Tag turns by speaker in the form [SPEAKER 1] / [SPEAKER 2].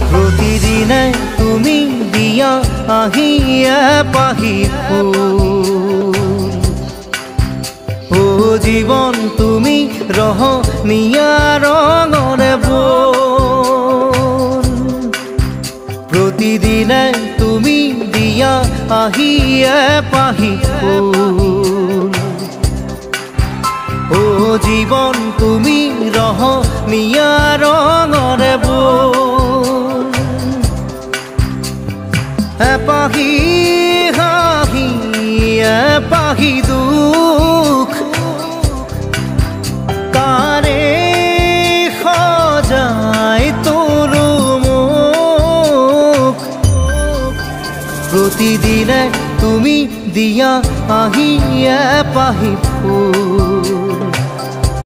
[SPEAKER 1] প্ৰতিদিনে তুমি দিয়া আহিয়ে পাহি ও জীৱন তুমি ৰহনীয়া ৰঙৰে বোল প্ৰতিদিনে তুমি দিয়া আহিয়ে পাহি ও জীৱন তুমি ৰহনীয়া ৰঙৰে বোল এপাহি হাঁহি এপাহি দুখ কাৰে সজাই তোলো মোক প্ৰতিদিনে তুমি দিয়া আহিয়ে পাহি ফুল